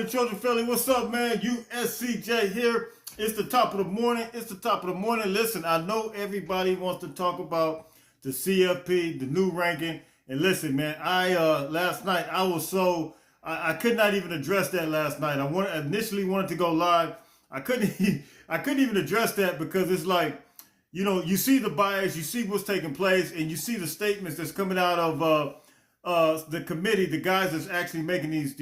Trojan Philly, what's up, man? USCJ here. It's the top of the morning. Listen, I know everybody wants to talk about the CFP, the new ranking. And listen, man, last night I could not even address that last night. I initially wanted to go live. I couldn't even address that because it's like, you see the bias, you see what's taking place, and you see the statements that's coming out of the committee, the guys that's actually making these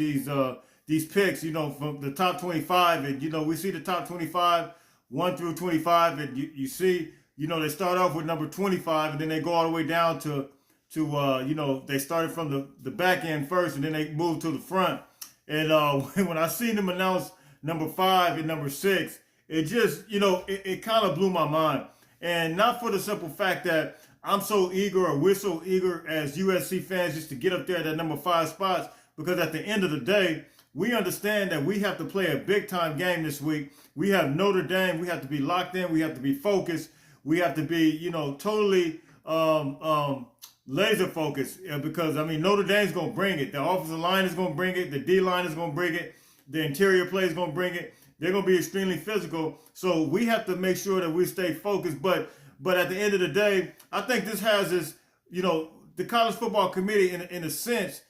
picks, from the top 25, and we see the top 25, 1 through 25, and you see, they start off with number 25, and then they go all the way down to they started from the back end first, and then they move to the front. And when I seen them announce number 5 and number 6, it just, it kind of blew my mind. And not for the simple fact that I'm so eager, or we're so eager as USC fans just to get up there at that number 5 spots, because at the end of the day, we understand that we have to play a big-time game this week. We have Notre Dame. We have to be locked in. We have to be focused. We have to be, totally laser focused because, Notre Dame's going to bring it. The offensive line is going to bring it. The D-line is going to bring it. The interior play is going to bring it. They're going to be extremely physical. So we have to make sure that we stay focused. But at the end of the day, I think this has this, the College Football Committee, in a sense,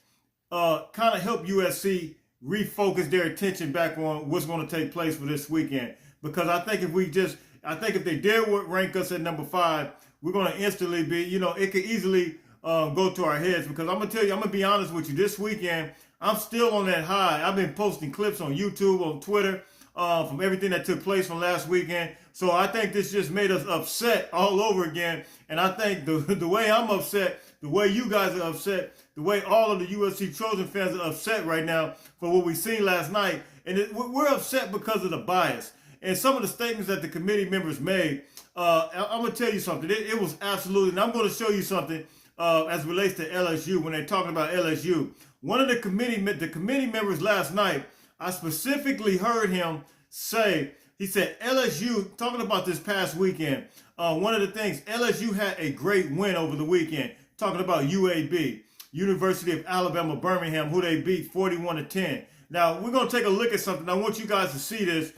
kind of help USC refocus their attention back on what's going to take place for this weekend. Because I think if they dare rank us at number 5, we're going to instantly be, it could easily go to our heads. Because I'm going to tell you, I'm going to be honest with you, this weekend, I'm still on that high. I've been posting clips on YouTube, on Twitter, from everything that took place from last weekend. So I think this just made us upset all over again. And I think the way I'm upset, the way you guys are upset, the way all of the USC Trojan fans are upset right now for what we seen last night. And we're upset because of the bias. And some of the statements that the committee members made, I'm going to tell you something. It was absolutely, and I'm going to show you something as it relates to LSU when they're talking about LSU. One of the committee members last night, I specifically heard him say, he said LSU, talking about this past weekend, one of the things, LSU had a great win over the weekend, talking about UAB. University of Alabama, Birmingham, who they beat 41-10. Now, we're going to take a look at something. I want you guys to see this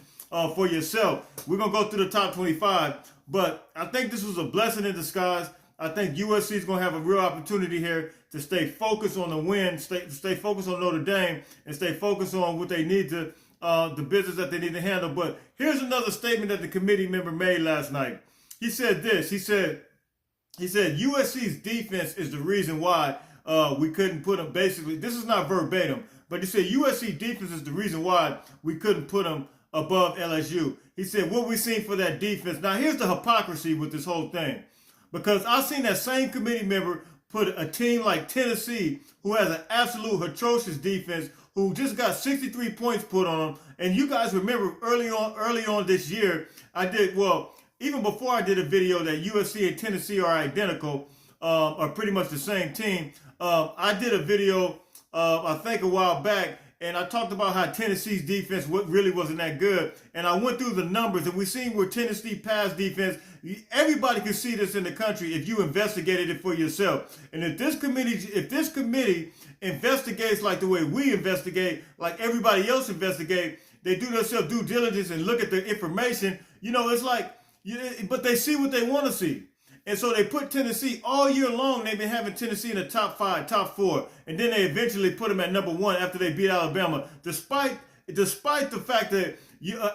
for yourself. We're going to go through the top 25, but I think this was a blessing in disguise. I think USC is going to have a real opportunity here to stay focused on the win, stay focused on Notre Dame, and stay focused on what they need to, the business that they need to handle. But here's another statement that the committee member made last night. He said this. He said USC's defense is the reason why we couldn't put them, basically, this is not verbatim, but he said USC defense is the reason why we couldn't put them above LSU. He said, what we seen for that defense. Now, here's the hypocrisy with this whole thing. Because I've seen that same committee member put a team like Tennessee, who has an absolute atrocious defense, who just got 63 points put on them. And you guys remember early on this year, even before I did a video that USC and Tennessee are identical, are pretty much the same team. I did a video, I think a while back, and I talked about how Tennessee's defense really wasn't that good. And I went through the numbers, and we seen where Tennessee pass defense, everybody can see this in the country if you investigated it for yourself. And if this committee investigates like the way we investigate, like everybody else investigate, they do themselves due diligence and look at the information, it's like, but they see what they want to see. And so they put Tennessee all year long. They've been having Tennessee in the top 5, top 4. And then they eventually put them at number 1 after they beat Alabama. Despite the fact that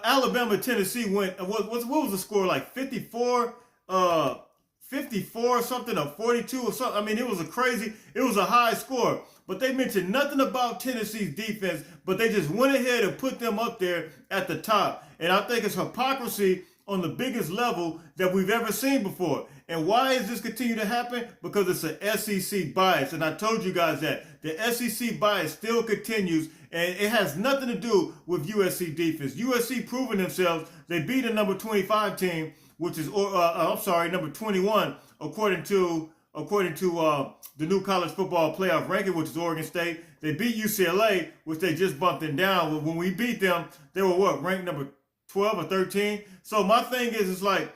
Alabama, Tennessee went, what was the score, like 54 or something, or 42 or something. It was a high score. But they mentioned nothing about Tennessee's defense, but they just went ahead and put them up there at the top. And I think it's hypocrisy on the biggest level that we've ever seen before. And why does this continue to happen? Because it's an SEC bias. And I told you guys that the SEC bias still continues, And it has nothing to do with USC defense. USC proving themselves. They beat a number 25 team, which is number 21 according to the new college football playoff ranking, which is Oregon State. They beat UCLA, which they just bumped them down. When we beat them, they were ranked number 12 or 13. So my thing is, it's like,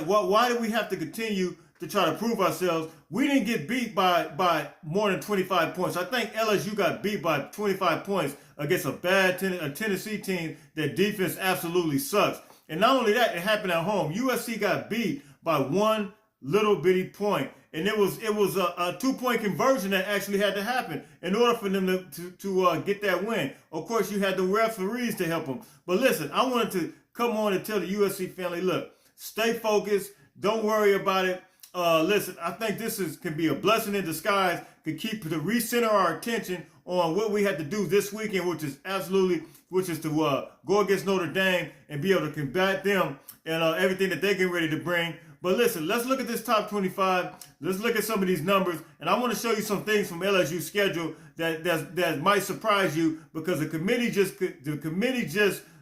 why do we have to continue to try to prove ourselves? We didn't get beat by more than 25 points. I think LSU got beat by 25 points against a bad Tennessee team that defense absolutely sucks. And not only that, it happened at home. USC got beat by one little bitty point. And it was a 2-point conversion that actually had to happen in order for them to get that win. Of course, you had the referees to help them. But listen, I wanted to come on and tell the USC family, look, stay focused. Don't worry about it. Listen, I think this can be a blessing in disguise to recenter our attention on what we had to do this weekend, which is to go against Notre Dame and be able to combat them and everything that they're getting ready to bring. But listen, let's look at this top 25. Let's look at some of these numbers, and I want to show you some things from LSU's schedule that might surprise you, because the committee just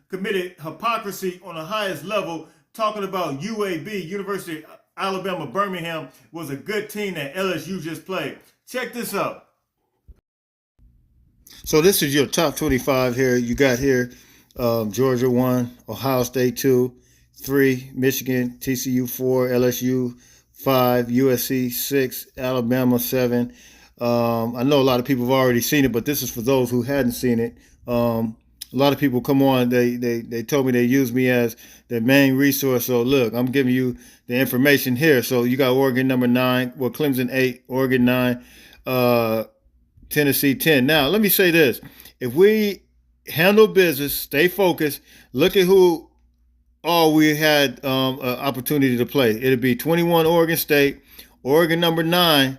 committed hypocrisy on the highest level, talking about UAB, University of Alabama Birmingham, was a good team that LSU just played. Check this out. So this is your top 25 here. You got here Georgia 1, Ohio State 2, 3, Michigan, TCU 4, LSU 5, USC 6, Alabama 7. I know a lot of people have already seen it, but this is for those who hadn't seen it. A lot of people come on, they told me they use me as their main resource. So look, I'm giving you the information here. So you got Oregon number 9, well, Clemson 8, Oregon 9, Tennessee 10. Now, let me say this. If we handle business, stay focused, look at who all we had opportunity to play. It'd be 21 Oregon State, Oregon number 9,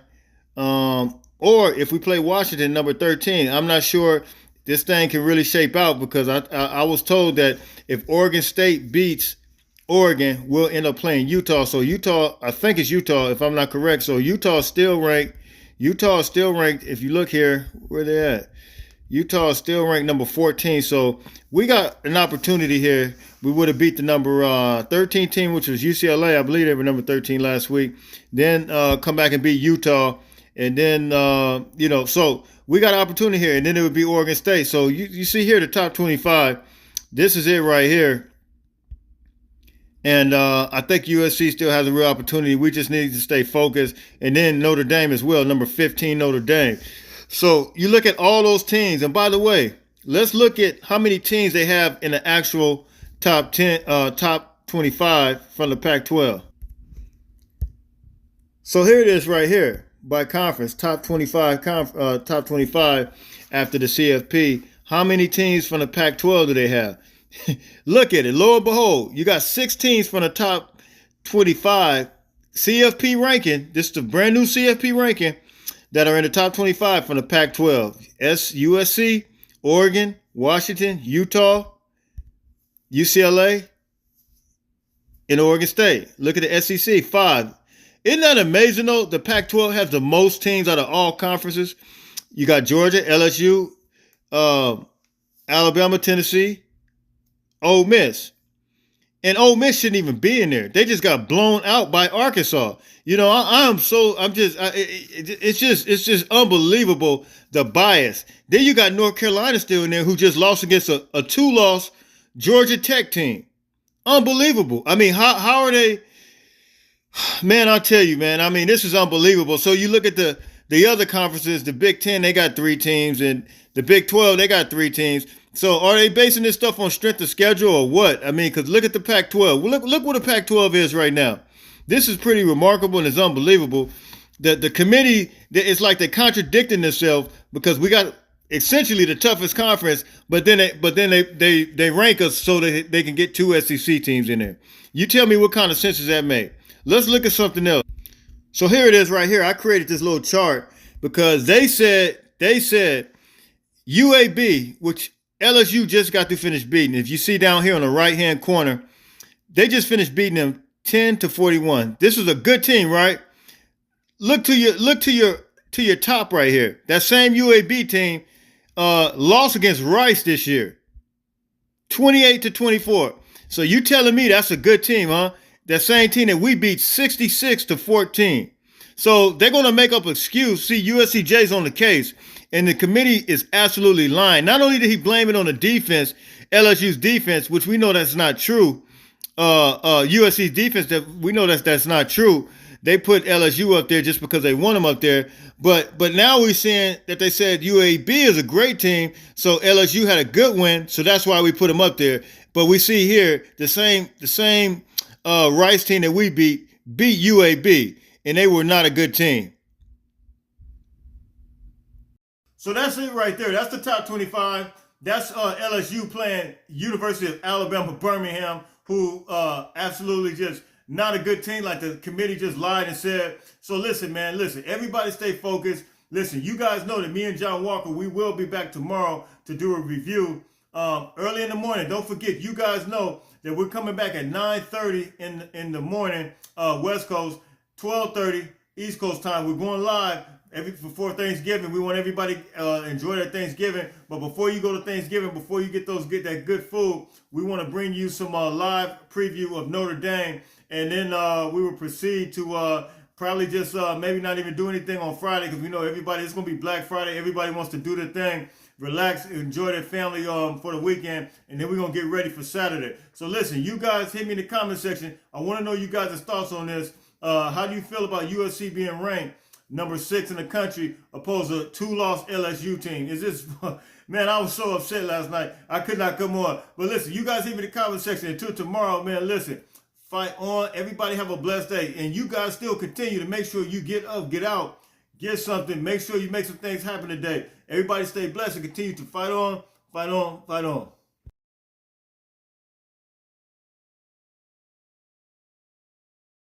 or if we play Washington number 13. I'm not sure this thing can really shape out, because I was told that if Oregon State beats Oregon, we'll end up playing Utah. So Utah, I think it's Utah if I'm not correct. So Utah is still ranked. If you look here, where they at? Utah is still ranked number 14. So we got an opportunity here. We would have beat the number 13 team, which was UCLA. I believe they were number 13 last week. Then come back and beat Utah. And then, so we got an opportunity here. And then it would be Oregon State. So you see here the top 25. This is it right here. And I think USC still has a real opportunity. We just need to stay focused. And then Notre Dame as well, number 15 Notre Dame. So you look at all those teams. And by the way, let's look at how many teams they have in the actual top 25 from the Pac-12. So here it is right here by conference, top 25 after the CFP. How many teams from the Pac-12 do they have? Look at it. Lo and behold, you got 6 teams from the top 25 CFP ranking. This is the brand new CFP ranking that are in the top 25 from the Pac-12. USC, Oregon, Washington, Utah, UCLA, and Oregon State. Look at the SEC, 5. Isn't that amazing, though? The Pac-12 has the most teams out of all conferences. You got Georgia, LSU, Alabama, Tennessee, Ole Miss. And Ole Miss shouldn't even be in there. They just got blown out by Arkansas. You know, it's just unbelievable, the bias. Then you got North Carolina still in there, who just lost against a 2-loss Georgia Tech team. Unbelievable. I mean, how are they? Man, I'll tell you, man. I mean, this is unbelievable. So you look at the other conferences, the Big Ten, they got 3 teams, and the Big 12, they got 3 teams. So are they basing this stuff on strength of schedule or what? I mean, because look at the Pac-12. Look what the Pac-12 is right now. This is pretty remarkable and it's unbelievable. The committee, it's like they're contradicting themselves, because we got essentially the toughest conference, but then they rank us so that they can get 2 SEC teams in there. You tell me what kind of sense does that make? Let's look at something else. So here it is right here. I created this little chart because they said UAB, which LSU just got to finish beating. If you see down here on the right-hand corner, they just finished beating them 10-41. This is a good team, right? Look to your top right here. That same UAB team, lost against Rice this year, 28-24. So you telling me that's a good team, huh? That same team that we beat 66-14. So they're going to make up an excuse. See, USCJ's on the case, and the committee is absolutely lying. Not only did he blame it on the defense, LSU's defense, which we know that's not true. USC's defense, that we know that's not true. They put LSU up there just because they want them up there. But now we're seeing that they said UAB is a great team, so LSU had a good win, so that's why we put them up there. But we see here the same Rice team that we beat UAB, and they were not a good team. So that's it right there. That's the top 25. That's LSU playing University of Alabama, Birmingham, who absolutely just not a good team, like the committee just lied and said. So listen, man, listen. Everybody stay focused. Listen, you guys know that me and John Walker, we will be back tomorrow to do a review early in the morning. Don't forget, you guys know that we're coming back at 9:30 in the morning, West Coast, 12:30 East Coast time. We're going live before Thanksgiving. We want everybody enjoy their Thanksgiving. But before you go to Thanksgiving, before you get that good food, we want to bring you some live preview of Notre Dame. And then we will proceed to probably just maybe not even do anything on Friday, because we know everybody, it's going to be Black Friday. Everybody wants to do their thing, relax, enjoy their family for the weekend, and then we're going to get ready for Saturday. So listen, you guys hit me in the comment section. I want to know you guys' thoughts on this. How do you feel about USC being ranked number 6 in the country opposed to a 2-loss LSU team? Is this... Man, I was so upset last night. I could not come on. But listen, you guys hit me in the comment section. Until tomorrow, man, listen. Fight on. Everybody have a blessed day. And you guys still continue to make sure you get up, get out, get something. Make sure you make some things happen today. Everybody stay blessed and continue to fight on, fight on, fight on.